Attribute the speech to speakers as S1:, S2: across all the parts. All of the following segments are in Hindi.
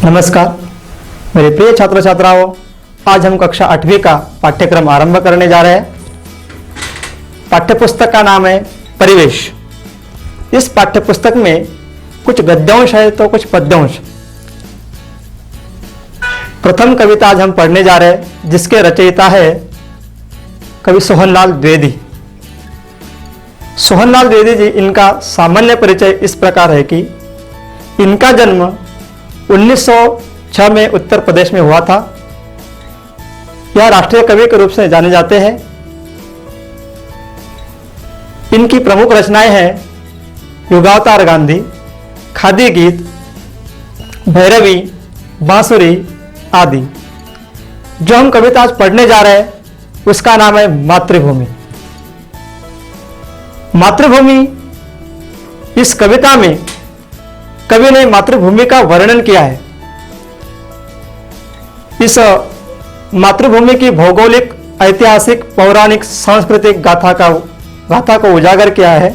S1: नमस्कार मेरे प्रिय छात्र छात्राओं, आज हम कक्षा 8वीं का पाठ्यक्रम आरंभ करने जा रहे हैं। पाठ्यपुस्तक का नाम है परिवेश। इस पाठ्यपुस्तक में कुछ गद्यांश है तो कुछ पद्यांश। प्रथम कविता आज हम पढ़ने जा रहे हैं, जिसके रचयिता है कवि सोहनलाल द्विवेदी। सोहनलाल द्विवेदी जी, इनका सामान्य परिचय इस प्रकार है कि इनका जन्म 1906 में उत्तर प्रदेश में हुआ था। यह राष्ट्रीय कवि के रूप से जाने जाते हैं। इनकी प्रमुख रचनाएं हैं युगावतार गांधी, खादी गीत, भैरवी, बांसुरी आदि। जो हम कविता आज पढ़ने जा रहे हैं उसका नाम है मातृभूमि। मातृभूमि, इस कविता में कवि ने मातृभूमि का वर्णन किया है। इस मातृभूमि की भौगोलिक, ऐतिहासिक, पौराणिक, सांस्कृतिक गाथा को उजागर किया है।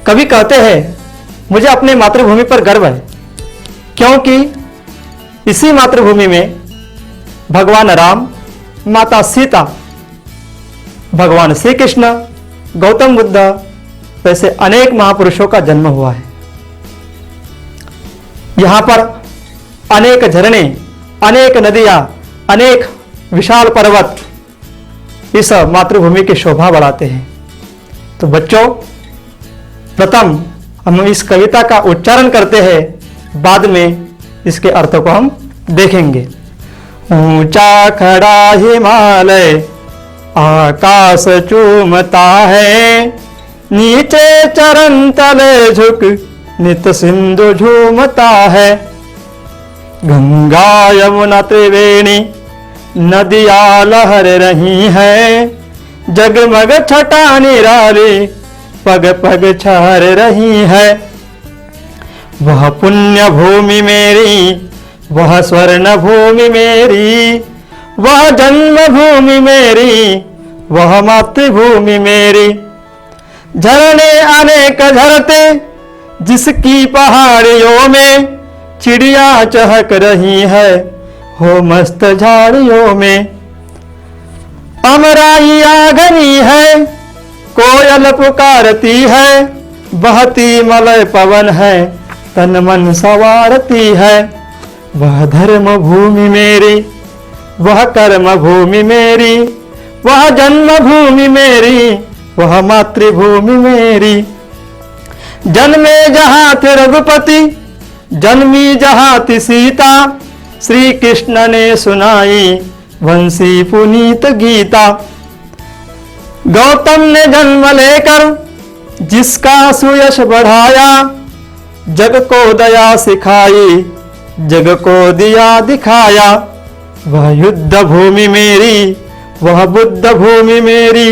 S1: कवि कहते हैं, मुझे अपने मातृभूमि पर गर्व है, क्योंकि इसी मातृभूमि में भगवान राम, माता सीता, भगवान श्री कृष्ण, गौतम बुद्ध वैसे अनेक महापुरुषों का जन्म हुआ है। यहां पर अनेक झरने, अनेक नदियां, अनेक विशाल पर्वत इस मातृभूमि की शोभा बढ़ाते हैं। तो बच्चों, प्रथम हम इस कविता का उच्चारण करते हैं, बाद में इसके अर्थ को हम देखेंगे। ऊंचा खड़ा हिमालय आकाश चूमता है, नीचे चरण तले झुक नित सिंधु झूमता है। गंगा यमुना त्रिवेणी नदियां लहर रही है, जगमग छटा निराली पग पग छहर रही है। वह पुण्य भूमि मेरी, वह स्वर्ण भूमि मेरी, वह जन्म भूमि मेरी, वह मातृभूमि मेरी। झरने अनेक झरते जिसकी पहाड़ियों में, चिड़िया चहक रही है हो मस्त झाड़ियों में। अमराई आगनी है, कोयल पुकारती है, बहती मलय पवन है, तन मन संवारती है। वह धर्म भूमि मेरी, वह कर्म भूमि मेरी, वह जन्म भूमि मेरी, वह मातृभूमि मेरी। जन्मे जहाँ थे रघुपति, जन्मी जहाँ थी सीता, श्री कृष्ण ने सुनाई वंशी पुनीत गीता। गौतम ने जन्म लेकर जिसका सुयश बढ़ाया, जग को दया सिखाई, जग को दिया दिखाया। वह युद्ध भूमि मेरी, वह बुद्ध भूमि मेरी,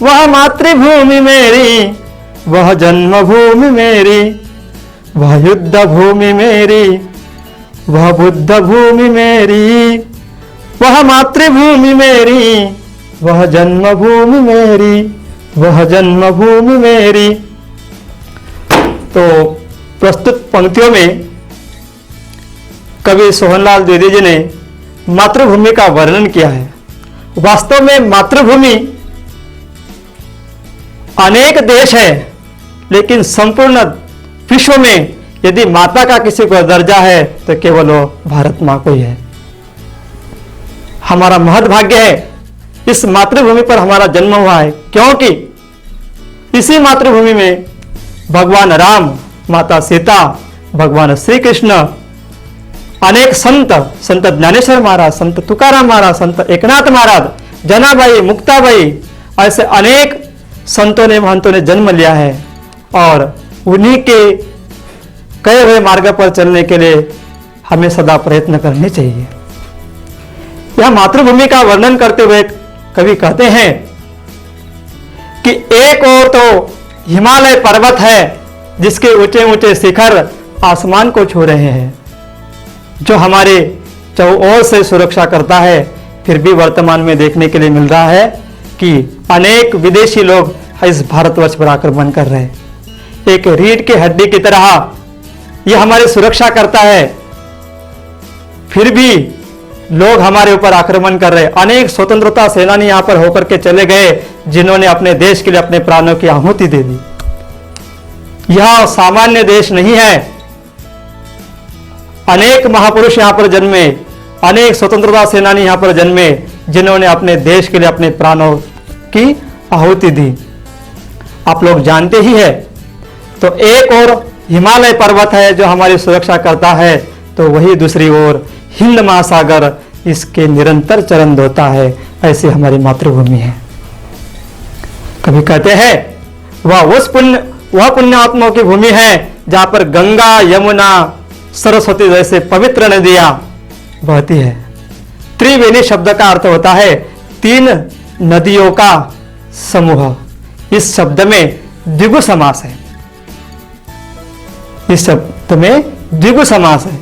S1: वह मातृभूमि मेरी, वह जन्मभूमि मेरी। वह युद्ध भूमि मेरी, वह बुद्ध भूमि मेरी, वह मातृभूमि मेरी, वह जन्मभूमि मेरी, वह जन्मभूमि मेरी। तो प्रस्तुत पंक्तियों में कवि सोहनलाल द्विवेदी जी ने मातृभूमि का वर्णन किया है। वास्तव में मातृभूमि अनेक देश है, लेकिन संपूर्ण विश्व में यदि माता का किसी को दर्जा है तो केवल वो भारत मां को ही है। हमारा महद भाग्य है, इस मातृभूमि पर हमारा जन्म हुआ है, क्योंकि इसी मातृभूमि में भगवान राम, माता सीता, भगवान श्री कृष्ण, अनेक संत ज्ञानेश्वर महाराज, संत तुकाराम महाराज, संत एकनाथ महाराज, जनाबाई, मुक्ताबाई, ऐसे अनेक संतों ने, महंतों ने जन्म लिया है। और उन्हीं के कहे हुए मार्ग पर चलने के लिए हमें सदा प्रयत्न करने चाहिए। यह मातृभूमि का वर्णन करते हुए कवि कहते हैं कि एक ओर तो हिमालय पर्वत है, जिसके ऊंचे ऊंचे शिखर आसमान को छू रहे हैं, जो हमारे चौओर से सुरक्षा करता है। फिर भी वर्तमान में देखने के लिए मिल रहा है कि अनेक विदेशी लोग इस भारतवर्ष पर आक्रमण कर रहे हैं। एक रीढ़ की हड्डी की तरह यह हमारी सुरक्षा करता है, फिर भी लोग हमारे ऊपर आक्रमण कर रहे। अनेक स्वतंत्रता सेनानी यहां पर होकर के चले गए, जिन्होंने अपने देश के लिए अपने प्राणों की आहुति दे दी। यह सामान्य देश नहीं है। अनेक महापुरुष यहां पर जन्मे, अनेक स्वतंत्रता सेनानी यहां पर जन्मे, जिन्होंने अपने देश के लिए अपने प्राणों की आहुति दी। आप लोग जानते ही है। तो एक और हिमालय पर्वत है जो हमारी सुरक्षा करता है, तो वही दूसरी ओर हिंद महासागर इसके निरंतर चरण धोता है। ऐसी हमारी मातृभूमि है। कभी कहते हैं वह पुण्यात्माओं की भूमि है जहां पर गंगा, यमुना, सरस्वती जैसे पवित्र नदियां बहती है। त्रिवेणी शब्द का अर्थ होता है 3 नदियों का समूह। इस शब्द में द्विगु समास है। इस शब्द में द्विगु समास है।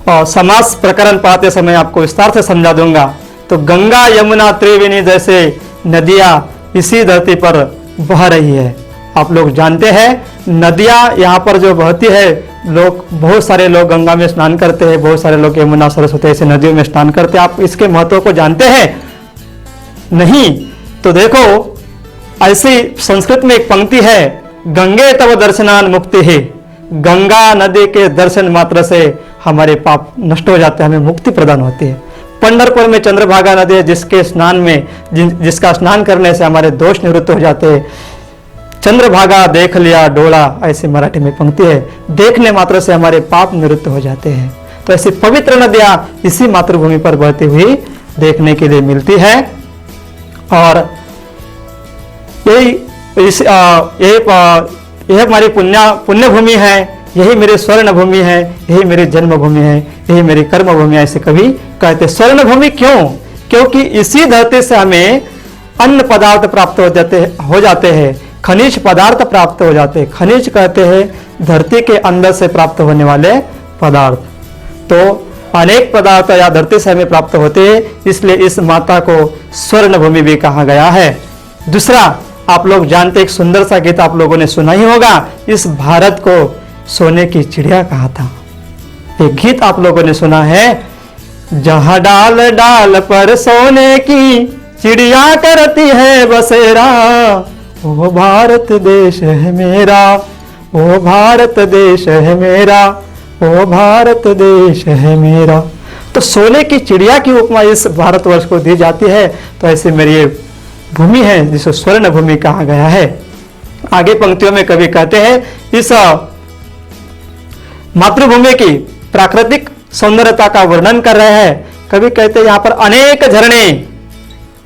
S1: और समास प्रकरण पढ़ाते समय आपको विस्तार से समझा दूंगा। तो गंगा, यमुना, त्रिवेणी जैसे नदियां इसी धरती पर बह रही है। आप लोग जानते हैं नदियां यहाँ पर जो बहती है, बहुत सारे लोग गंगा में स्नान करते हैं, बहुत सारे लोग यमुना, सरस्वती ऐसे नदियों में स्नान करते हैं। आप इसके महत्व को जानते हैं? नहीं। तो देखो, ऐसी संस्कृत में एक पंक्ति है, गंगे तव दर्शनान मुक्ति है। गंगा नदी के दर्शन मात्र से हमारे पाप नष्ट हो जाते हैं, हमें मुक्ति प्रदान होती है। पंढरपुर में चंद्रभागा नदी है, जिसका स्नान करने से हमारे दोष निवृत्त हो जाते हैं। चंद्रभागा देख लिया डोला, ऐसी मराठी में पंक्ति है। देखने मात्र से हमारे पाप निवृत्त हो जाते हैं। तो ऐसी पवित्र नदियां इसी मातृभूमि पर बहती हुई देखने के लिए मिलती है। और यह हमारी पुण्य भूमि है, यही मेरी स्वर्ण भूमि है, यही मेरी जन्मभूमि है, यही मेरी कर्म भूमि है। ऐसे कभी कहते। स्वर्ण भूमि क्यों? क्योंकि इसी धरती से हमें अन्न पदार्थ प्राप्त हो जाते हैं, खनिज पदार्थ प्राप्त हो जाते हैं। खनिज कहते हैं धरती के अंदर से प्राप्त होने वाले पदार्थ। तो अनेक पदार्थ या धरती से हमें प्राप्त होते हैं, इसलिए इस माता को स्वर्ण भूमि भी कहा गया है। दूसरा, आप लोग जानते, एक सुंदर सा गीत आप लोगों ने सुना ही होगा, इस भारत को सोने की चिड़िया कहा था। एक गीत आप लोगों ने सुना है, जहां डाल डाल पर सोने की चिड़िया करती है बसेरा, ओ भारत देश है मेरा, ओ भारत देश है मेरा, ओ भारत देश है मेरा। तो सोने की चिड़िया की उपमा इस भारतवर्ष को दी जाती है। तो ऐसी मेरी ये भूमि है जिसे स्वर्ण भूमि कहा गया है। आगे पंक्तियों में कवि कहते हैं, इस मातृभूमि की प्राकृतिक सौंदर्यता का वर्णन कर रहे हैं। कवि कहते हैं यहाँ पर अनेक झरने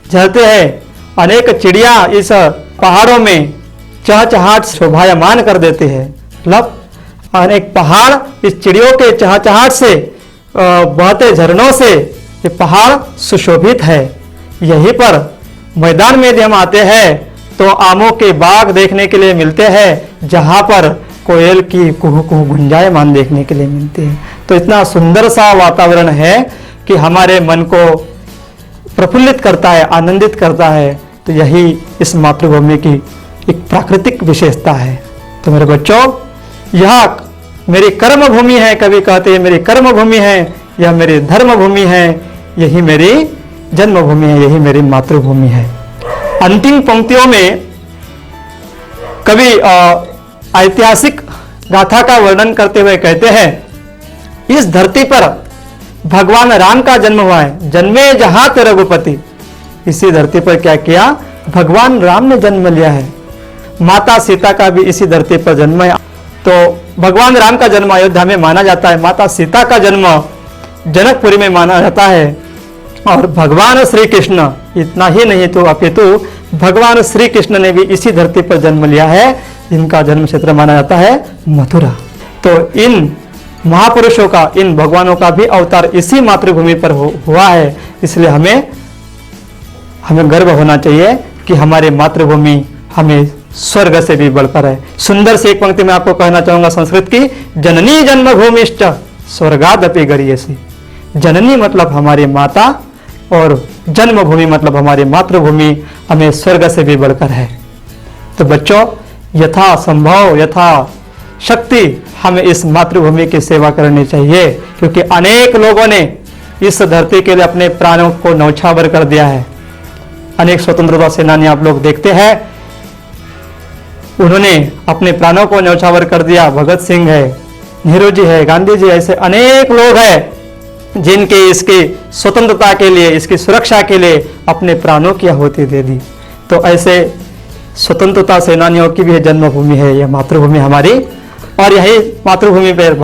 S1: झरते हैं, अनेक चिड़िया इस पहाड़ों में चहचहाट शोभायमान कर देते हैं। मतलब अनेक पहाड़ इस चिड़ियों के चहचहाट से, बहते झरनों से ये पहाड़ सुशोभित है। यहीं पर मैदान में यदि हम आते हैं तो आमों के बाग देखने के लिए मिलते हैं, जहां पर कोयल की कुहू कुहू गुंजायमान देखने के लिए मिलती है। तो इतना सुंदर सा वातावरण है कि हमारे मन को प्रफुल्लित करता है, आनंदित करता है। तो यही इस मातृभूमि की एक प्राकृतिक विशेषता है। तो मेरे बच्चों, यह मेरी कर्म भूमि है। कवि कहते हैं मेरी कर्म भूमि है, यह मेरी धर्म भूमि है, यही मेरी जन्मभूमि है, यही मेरी मातृभूमि है। अंतिम पंक्तियों में कवि ऐतिहासिक गाथा का वर्णन करते हुए कहते हैं, इस धरती पर भगवान राम का जन्म हुआ है। जन्मे जहां ते रघुपति। इसी धरती पर क्या किया? भगवान राम ने जन्म लिया है। माता सीता का भी इसी धरती पर जन्म है। तो भगवान राम का जन्म अयोध्या में माना जाता है, माता सीता का जन्म जनकपुरी में माना जाता है। और भगवान श्री कृष्ण, इतना ही नहीं तो अपितु भगवान श्री कृष्ण ने भी इसी धरती पर जन्म लिया है। इनका जन्म क्षेत्र माना जाता है मथुरा। तो इन महापुरुषों का, इन भगवानों का भी अवतार इसी मातृभूमि पर हुआ है। इसलिए हमें गर्व होना चाहिए कि हमारी मातृभूमि हमें स्वर्ग से भी बढ़कर है। सुंदर से एक पंक्ति में आपको कहना चाहूंगा संस्कृत की, जननी जन्मभूमिश्च स्वर्गादपि गरीयसी। जननी मतलब हमारी माता और जन्मभूमि मतलब हमारी मातृभूमि हमें स्वर्ग से भी बढ़कर है। तो बच्चों, यथा संभव, यथा शक्ति हमें इस मातृभूमि की सेवा करनी चाहिए, क्योंकि अनेक लोगों ने इस धरती के लिए अपने प्राणों को न्यौछावर कर दिया है। अनेक स्वतंत्रता सेनानी आप लोग देखते हैं, उन्होंने अपने प्राणों को न्यौछावर कर दिया। भगत सिंह है, नेहरू जी है, गांधी जी, ऐसे अनेक लोग हैं जिनके इसकी स्वतंत्रता के लिए, इसकी सुरक्षा के लिए अपने प्राणों की आहुति दे दी। तो ऐसे स्वतंत्रता सेनानियों की भी जन्मभूमि है यह मातृभूमि हमारी, और यही मातृभूमि पर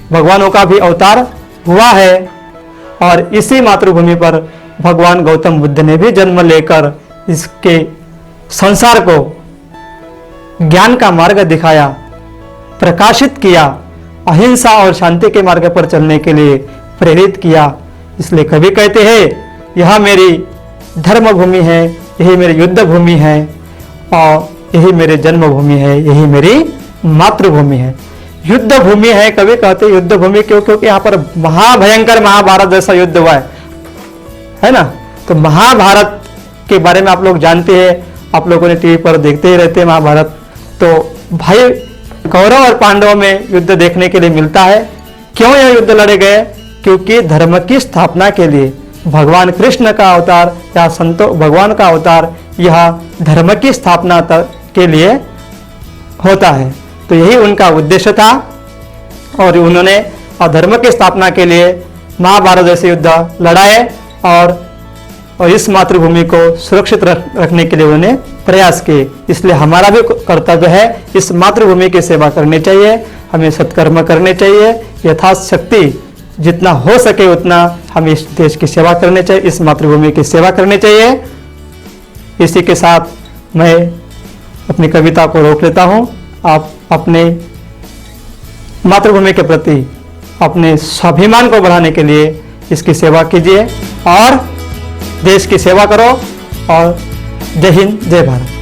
S1: भगवानों का भी अवतार हुआ है। और इसी मातृभूमि पर भगवान गौतम बुद्ध ने भी जन्म लेकर इसके संसार को ज्ञान का मार्ग दिखाया, प्रकाशित किया, अहिंसा और शांति के मार्ग पर चलने के लिए प्रेरित किया। इसलिए कवि कहते हैं, यह मेरी धर्मभूमि है, यही मेरी युद्ध भूमि है, और यही मेरी जन्मभूमि है, यही मेरी मातृभूमि है। युद्ध भूमि है, कवि कहते हैं युद्ध भूमि क्यों? क्योंकि यहाँ पर महाभयंकर महाभारत जैसा युद्ध हुआ है ना। तो महाभारत के बारे में आप लोग जानते हैं, आप लोगों ने टीवी पर देखते ही रहते हैं महाभारत। तो भाई कौरव और पांडवों में युद्ध देखने के लिए मिलता है। क्यों यह युद्ध लड़े गए? क्योंकि धर्म की स्थापना के लिए भगवान कृष्ण का अवतार या संतो भगवान का अवतार यह धर्म की स्थापना के लिए होता है। तो यही उनका उद्देश्य था, और उन्होंने धर्म की स्थापना के लिए महाभारत जैसे युद्ध लड़ाए, और इस मातृभूमि को सुरक्षित रखने के लिए उन्होंने प्रयास किए। इसलिए हमारा भी कर्तव्य है इस मातृभूमि की सेवा करनी चाहिए, हमें सत्कर्म करने चाहिए, यथाशक्ति जितना हो सके उतना हमें इस देश की सेवा करनी चाहिए, इस मातृभूमि की सेवा करनी चाहिए। इसी के साथ मैं अपनी कविता को रोक लेता हूँ। आप अपने मातृभूमि के प्रति अपने स्वाभिमान को बढ़ाने के लिए इसकी सेवा कीजिए और देश की सेवा करो। और जय हिंद, जय भारत।